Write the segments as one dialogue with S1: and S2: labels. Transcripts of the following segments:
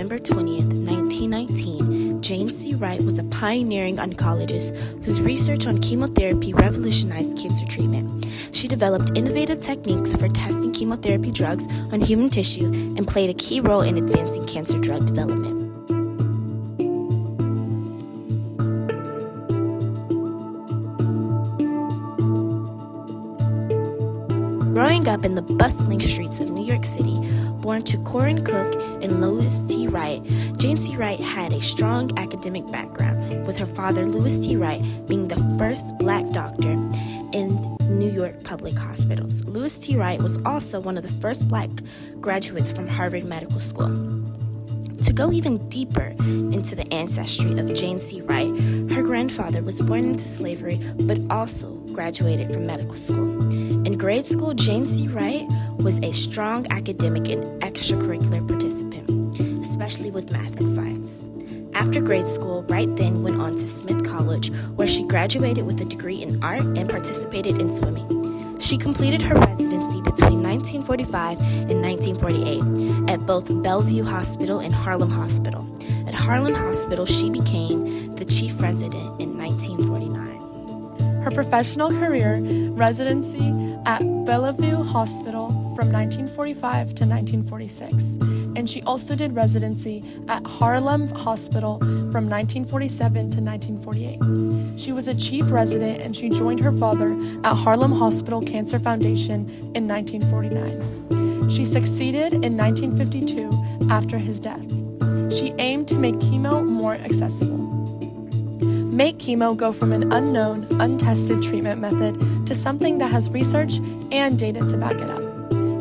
S1: November 20th, 1919, Jane C. Wright was a pioneering oncologist whose research on chemotherapy revolutionized cancer treatment. She developed innovative techniques for testing chemotherapy drugs on human tissue and played a key role in advancing cancer drug development. Growing up in the bustling streets of New York City, born to Corinne Cook and Louis T. Wright, Jane C. Wright had a strong academic background, with her father, Louis T. Wright, being the first Black doctor in New York public hospitals. Louis T. Wright was also one of the first Black graduates from Harvard Medical School. To go even deeper into the ancestry of Jane C. Wright, her grandfather was born into slavery but also graduated from medical school. In grade school, Jane C. Wright was a strong academic and extracurricular participant, especially with math and science. After grade school, Wright then went on to Smith College, where she graduated with a degree in art and participated in swimming. She completed her residency between 1945 and 1948 at both Bellevue Hospital and Harlem Hospital. At Harlem Hospital, she became the chief resident in 1949.
S2: Her professional career, residency at Bellevue Hospital from 1945 to 1946, and she also did residency at Harlem Hospital from 1947 to 1948. She was a chief resident and she joined her father at Harlem Hospital Cancer Foundation in 1949. She succeeded in 1952 after his death. She aimed to make chemo more accessible. Make chemo go from an unknown, untested treatment method to something that has research and data to back it up.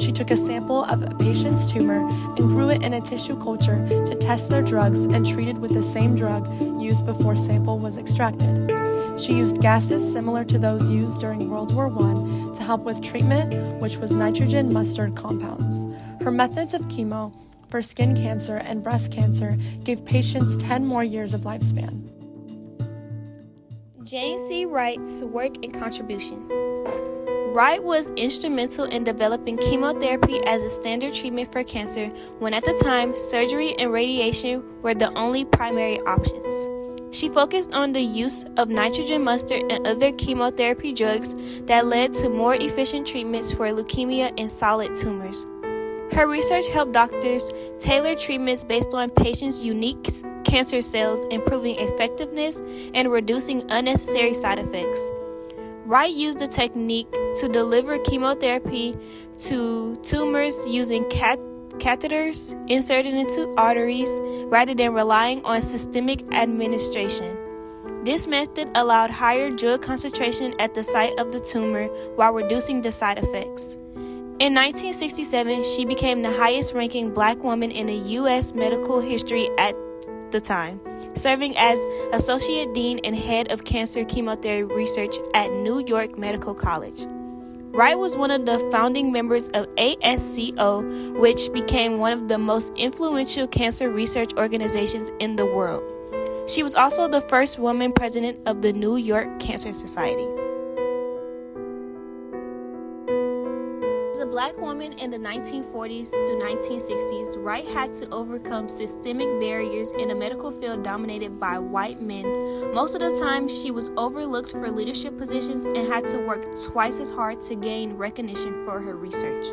S2: She took a sample of a patient's tumor and grew it in a tissue culture to test their drugs and treated with the same drug used before sample was extracted. She used gases similar to those used during World War I to help with treatment, which was nitrogen mustard compounds. Her methods of chemo for skin cancer and breast cancer gave patients 10 more years of lifespan.
S3: Jane C. Wright's work and contribution. Wright was instrumental in developing chemotherapy as a standard treatment for cancer when at the time surgery and radiation were the only primary options. She focused on the use of nitrogen mustard and other chemotherapy drugs that led to more efficient treatments for leukemia and solid tumors. Her research helped doctors tailor treatments based on patients' unique cancer cells, improving effectiveness and reducing unnecessary side effects. Wright used the technique to deliver chemotherapy to tumors using catheters inserted into arteries rather than relying on systemic administration. This method allowed higher drug concentration at the site of the tumor while reducing the side effects. In 1967, she became the highest-ranking Black woman in the U.S. medical history at the time, serving as Associate Dean and Head of Cancer Chemotherapy Research at New York Medical College. Wright was one of the founding members of ASCO, which became one of the most influential cancer research organizations in the world. She was also the first woman president of the New York Cancer Society. As a Black woman in the 1940s through 1960s, Wright had to overcome systemic barriers in a medical field dominated by white men. Most of the time, she was overlooked for leadership positions and had to work twice as hard to gain recognition for her research.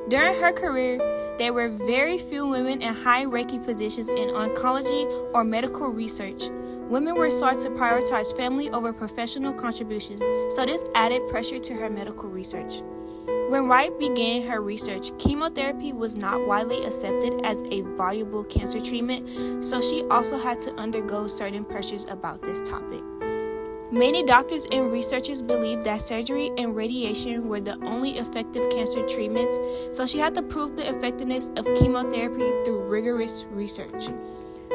S3: During her career, there were very few women in high-ranking positions in oncology or medical research. Women were sought to prioritize family over professional contributions, so this added pressure to her medical research. When Wright began her research, chemotherapy was not widely accepted as a valuable cancer treatment, so she also had to undergo certain pressures about this topic. Many doctors and researchers believed that surgery and radiation were the only effective cancer treatments, so she had to prove the effectiveness of chemotherapy through rigorous research.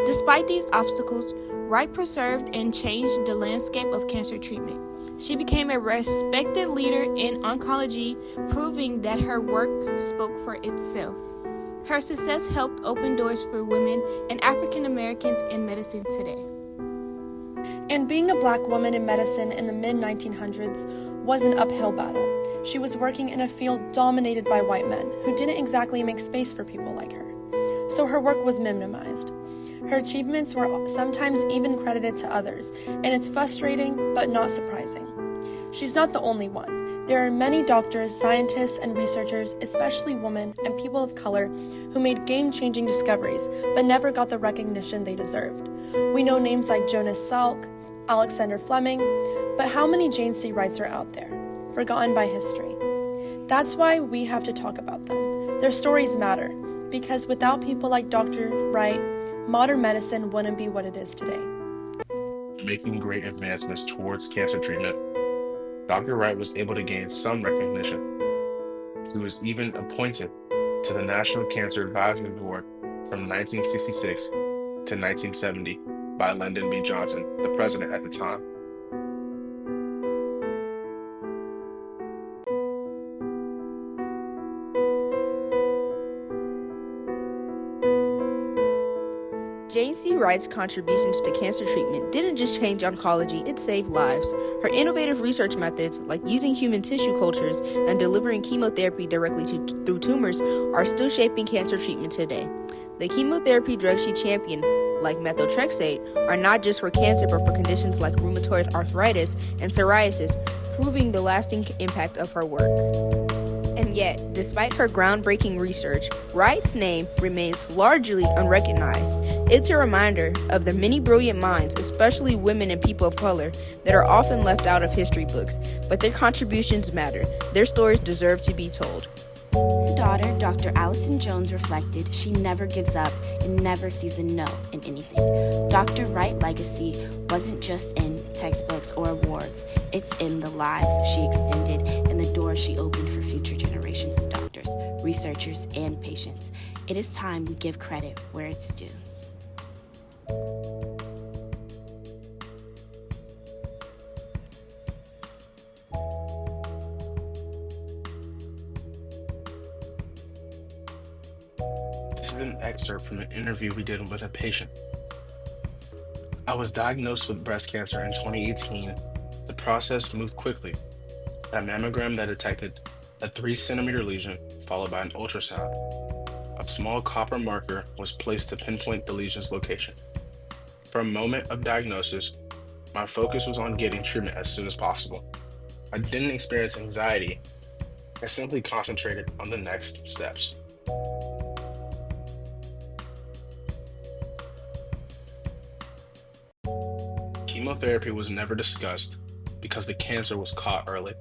S3: Despite these obstacles, Wright preserved and changed the landscape of cancer treatment. She became a respected leader in oncology, proving that her work spoke for itself. Her success helped open doors for women and African Americans in medicine today.
S2: And being a Black woman in medicine in the mid-1900s was an uphill battle. She was working in a field dominated by white men who didn't exactly make space for people like her. so her work was minimized. Her achievements were sometimes even credited to others, and it's frustrating but not surprising. She's not the only one. There are many doctors, scientists, and researchers, especially women and people of color, who made game-changing discoveries but never got the recognition they deserved. We know names like Jonas Salk, Alexander Fleming, but how many Jane C. Wrights are out there, forgotten by history? That's why we have to talk about them. Their stories matter, because without people like Dr. Wright, modern medicine wouldn't be what it is today.
S4: Making great advancements towards cancer treatment, Dr. Wright was able to gain some recognition. She was even appointed to the National Cancer Advisory Board from 1966 to 1970 by Lyndon B. Johnson, the president at the time.
S5: Jane C. Wright's contributions to cancer treatment didn't just change oncology, it saved lives. Her innovative research methods, like using human tissue cultures and delivering chemotherapy directly through tumors, are still shaping cancer treatment today. The chemotherapy drugs she championed, like methotrexate, are not just for cancer but for conditions like rheumatoid arthritis and psoriasis, proving the lasting impact of her work. And yet, despite her groundbreaking research, Wright's name remains largely unrecognized. It's a reminder of the many brilliant minds, especially women and people of color, that are often left out of history books, but their contributions matter. Their stories deserve to be told.
S1: Her daughter, Dr. Allison Jones, reflected, she never gives up and never sees a no in anything. Dr. Wright's legacy wasn't just in textbooks or awards. It's in the lives she extended and the doors she opened for future generations of doctors, researchers, and patients. It is time we give credit where it's due.
S4: This is an excerpt from an interview we did with a patient. I was diagnosed with breast cancer in 2018. The process moved quickly. A mammogram that detected a 3-centimeter lesion, followed by an ultrasound. A small copper marker was placed to pinpoint the lesion's location. From moment of diagnosis, my focus was on getting treatment as soon as possible. I didn't experience anxiety. I simply concentrated on the next steps. Chemotherapy was never discussed because the cancer was caught early.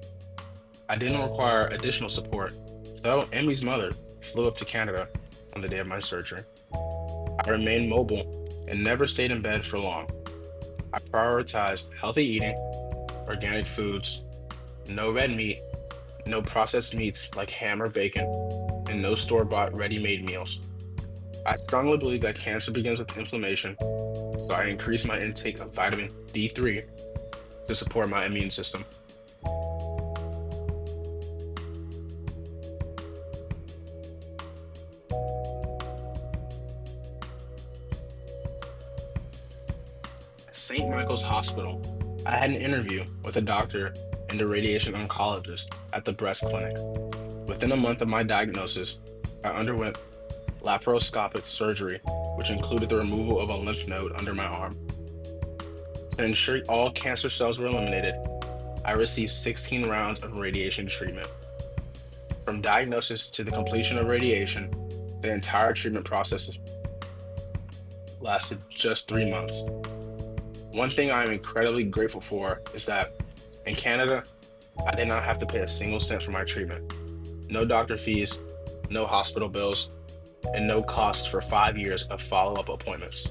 S4: I didn't require additional support, though Emmy's mother flew up to Canada on the day of my surgery. I remained mobile and never stayed in bed for long. I prioritized healthy eating, organic foods, no red meat, no processed meats like ham or bacon, and no store-bought ready-made meals. I strongly believe that cancer begins with inflammation, so I increased my intake of vitamin D3 to support my immune system. At St. Michael's Hospital, I had an interview with a doctor and a radiation oncologist at the breast clinic. Within a month of my diagnosis, I underwent laparoscopic surgery, which included the removal of a lymph node under my arm. To ensure all cancer cells were eliminated, I received 16 rounds of radiation treatment. From diagnosis to the completion of radiation, the entire treatment process lasted just 3 months. One thing I am incredibly grateful for is that in Canada, I did not have to pay a single cent for my treatment. No doctor fees, no hospital bills, and no cost for 5 years of follow-up appointments.